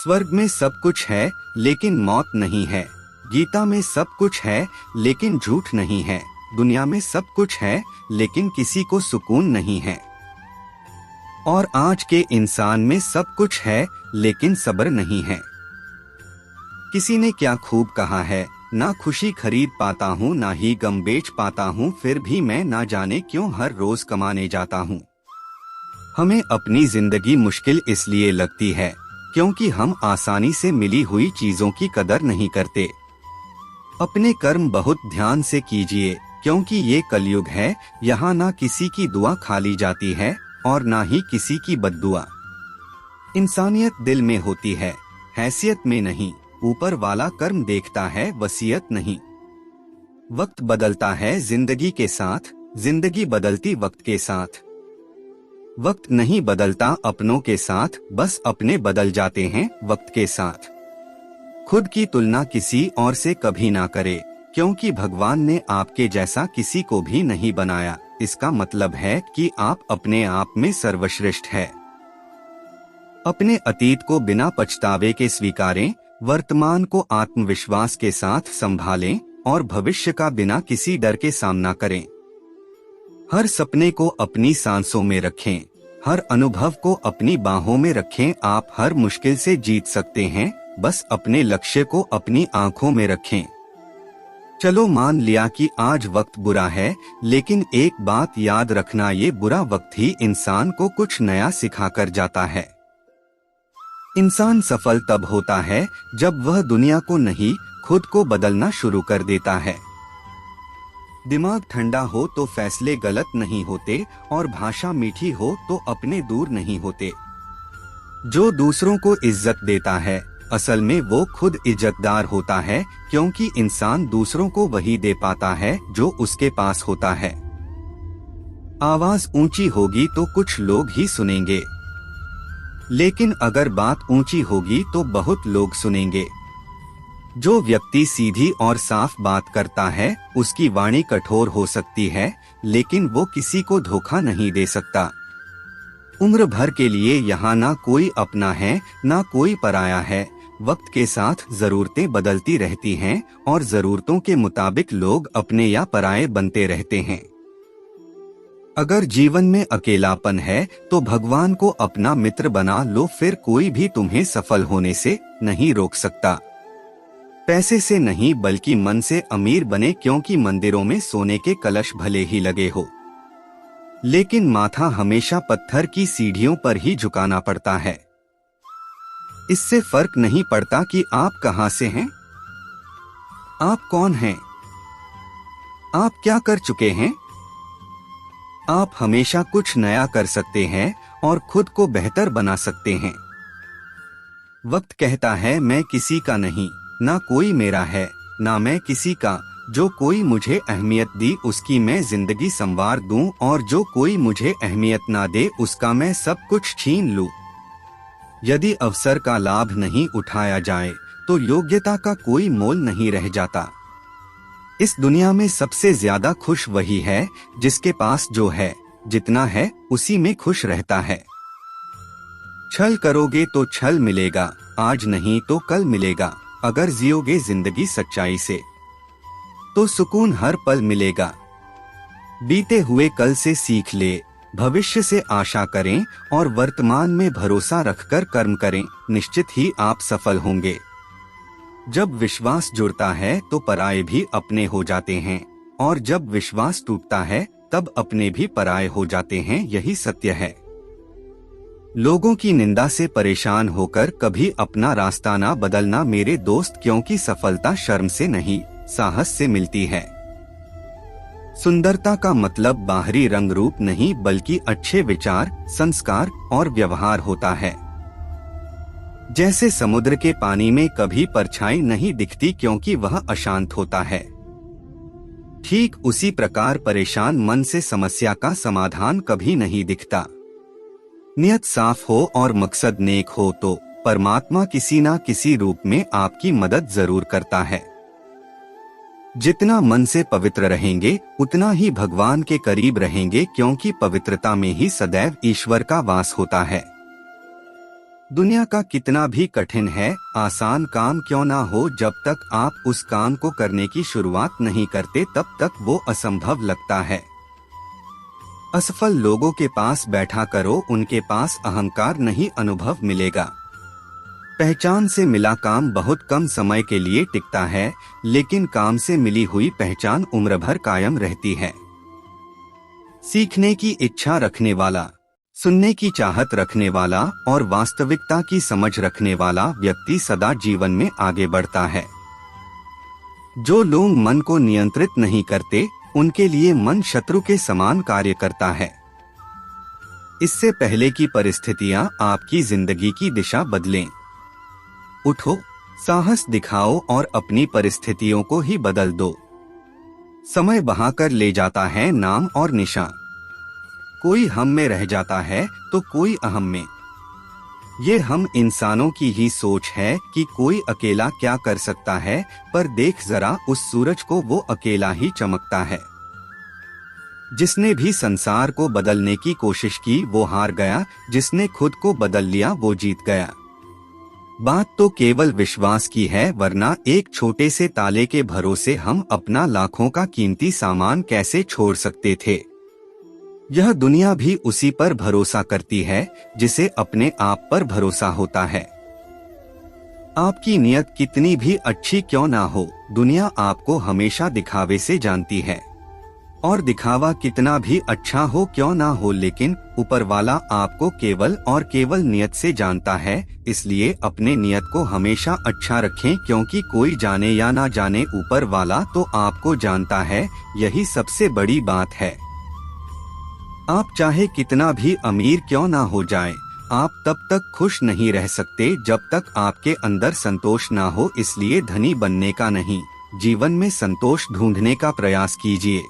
स्वर्ग में सब कुछ है लेकिन मौत नहीं है। गीता में सब कुछ है लेकिन झूठ नहीं है। दुनिया में सब कुछ है लेकिन किसी को सुकून नहीं है। और आज के इंसान में सब कुछ है लेकिन सब्र नहीं है। किसी ने क्या खूब कहा है, ना खुशी खरीद पाता हूँ ना ही गम बेच पाता हूँ, फिर भी मैं ना जाने क्यों हर रोज कमाने जाता हूँ। हमें अपनी जिंदगी मुश्किल इसलिए लगती है क्योंकि हम आसानी से मिली हुई चीजों की कदर नहीं करते। अपने कर्म बहुत ध्यान से कीजिए क्योंकि ये कलयुग है, यहाँ ना किसी की दुआ खाली जाती है और ना ही किसी की बद्दुआ। इंसानियत दिल में होती है, हैसियत में नहीं। ऊपर वाला कर्म देखता है, वसीयत नहीं। वक्त बदलता है जिंदगी के साथ, जिंदगी बदलती वक्त के साथ। वक्त नहीं बदलता अपनों के साथ, बस अपने बदल जाते हैं वक्त के साथ। खुद की तुलना किसी और से कभी ना करे क्योंकि भगवान ने आपके जैसा किसी को भी नहीं बनाया। इसका मतलब है कि आप अपने आप में सर्वश्रेष्ठ है। अपने अतीत को बिना पछतावे के स्वीकारें, वर्तमान को आत्मविश्वास के साथ संभालें और भविष्य का बिना किसी डर के सामना करें। हर सपने को अपनी सांसों में रखें, हर अनुभव को अपनी बाहों में रखें। आप हर मुश्किल से जीत सकते हैं, बस अपने लक्ष्य को अपनी आंखों में रखें। चलो मान लिया कि आज वक्त बुरा है, लेकिन एक बात याद रखना, ये बुरा वक्त ही इंसान को कुछ नया सिखा कर जाता है। इंसान सफल तब होता है जब वह दुनिया को नहीं, खुद को बदलना शुरू कर देता है। दिमाग ठंडा हो तो फैसले गलत नहीं होते और भाषा मीठी हो तो अपने दूर नहीं होते। जो दूसरों को इज्जत देता है, असल में वो खुद इज्जतदार होता है क्योंकि इंसान दूसरों को वही दे पाता है जो उसके पास होता है। आवाज ऊंची होगी तो कुछ लोग ही सुनेंगे, लेकिन अगर बात ऊंची होगी तो बहुत लोग सुनेंगे। जो व्यक्ति सीधी और साफ बात करता है, उसकी वाणी कठोर हो सकती है, लेकिन वो किसी को धोखा नहीं दे सकता। उम्र भर के लिए यहाँ ना कोई अपना है ना कोई पराया है। वक्त के साथ जरूरतें बदलती रहती हैं और जरूरतों के मुताबिक लोग अपने या पराये बनते रहते हैं। अगर जीवन में अकेलापन है तो भगवान को अपना मित्र बना लो, फिर कोई भी तुम्हें सफल होने से नहीं रोक सकता। पैसे से नहीं बल्कि मन से अमीर बने, क्योंकि मंदिरों में सोने के कलश भले ही लगे हो, लेकिन माथा हमेशा पत्थर की सीढ़ियों पर ही झुकाना पड़ता है। इससे फर्क नहीं पड़ता कि आप कहां से हैं, आप कौन हैं, आप क्या कर चुके हैं। आप हमेशा कुछ नया कर सकते हैं और खुद को बेहतर बना सकते हैं। वक्त कहता है मैं किसी का नहीं, ना कोई मेरा है, ना मैं किसी का। जो कोई मुझे अहमियत दी उसकी मैं जिंदगी संवार दूं, और जो कोई मुझे अहमियत ना दे उसका मैं सब कुछ छीन लूं। यदि अवसर का लाभ नहीं उठाया जाए तो योग्यता का कोई मोल नहीं रह जाता। इस दुनिया में सबसे ज्यादा खुश वही है जिसके पास जो है, जितना है उसी में खुश रहता है। छल करोगे तो छल मिलेगा, आज नहीं तो कल मिलेगा। अगर जियोगे जिंदगी सच्चाई से तो सुकून हर पल मिलेगा। बीते हुए कल से सीख ले, भविष्य से आशा करें और वर्तमान में भरोसा रखकर कर्म करें, निश्चित ही आप सफल होंगे। जब विश्वास जुड़ता है तो पराये भी अपने हो जाते हैं, और जब विश्वास टूटता है तब अपने भी पराये हो जाते हैं। यही सत्य है। लोगों की निंदा से परेशान होकर कभी अपना रास्ता ना बदलना मेरे दोस्त, क्योंकि सफलता शर्म से नहीं, साहस से मिलती है। सुंदरता का मतलब बाहरी रंग रूप नहीं बल्कि अच्छे विचार, संस्कार और व्यवहार होता है। जैसे समुद्र के पानी में कभी परछाई नहीं दिखती क्योंकि वह अशांत होता है, ठीक उसी प्रकार परेशान मन से समस्या का समाधान कभी नहीं दिखता। नियत साफ हो और मकसद नेक हो तो परमात्मा किसी ना किसी रूप में आपकी मदद जरूर करता है। जितना मन से पवित्र रहेंगे उतना ही भगवान के करीब रहेंगे, क्योंकि पवित्रता में ही सदैव ईश्वर का वास होता है। दुनिया का कितना भी कठिन है, आसान काम क्यों ना हो, जब तक आप उस काम को करने की शुरुआत नहीं करते तब तक वो असंभव लगता है। असफल लोगों के पास बैठा करो, उनके पास अहंकार नहीं अनुभव मिलेगा। पहचान से मिला काम बहुत कम समय के लिए टिकता है, लेकिन काम से मिली हुई पहचान उम्र भर कायम रहती है। सीखने की इच्छा रखने वाला, सुनने की चाहत रखने वाला और वास्तविकता की समझ रखने वाला व्यक्ति सदा जीवन में आगे बढ़ता है। जो लोग मन को नियंत्रित नहीं करते, उनके लिए मन शत्रु के समान कार्य करता है। इससे पहले कि परिस्थितियां आपकी जिंदगी की दिशा बदलें, उठो, साहस दिखाओ और अपनी परिस्थितियों को ही बदल दो। समय बहाकर ले जाता है नाम और निशान। कोई हम में रह जाता है तो कोई अहम में। ये हम इंसानों की ही सोच है कि कोई अकेला क्या कर सकता है, पर देख जरा उस सूरज को, वो अकेला ही चमकता है। जिसने भी संसार को बदलने की कोशिश की वो हार गया, जिसने खुद को बदल लिया वो जीत गया। बात तो केवल विश्वास की है, वरना एक छोटे से ताले के भरोसे हम अपना लाखों का कीमती सामान कैसे छोड़ सकते थे। यह दुनिया भी उसी पर भरोसा करती है जिसे अपने आप पर भरोसा होता है। आपकी नीयत कितनी भी अच्छी क्यों ना हो, दुनिया आपको हमेशा दिखावे से जानती है। और दिखावा कितना भी अच्छा हो क्यों ना हो, लेकिन ऊपर वाला आपको केवल और केवल नियत से जानता है। इसलिए अपने नियत को हमेशा अच्छा रखें, क्योंकि कोई जाने या ना जाने, ऊपर वाला तो आपको जानता है। यही सबसे बड़ी बात है। आप चाहे कितना भी अमीर क्यों ना हो जाए, आप तब तक खुश नहीं रह सकते जब तक आपके अंदर संतोष ना हो। इसलिए धनी बनने का नहीं, जीवन में संतोष ढूंढने का प्रयास कीजिए।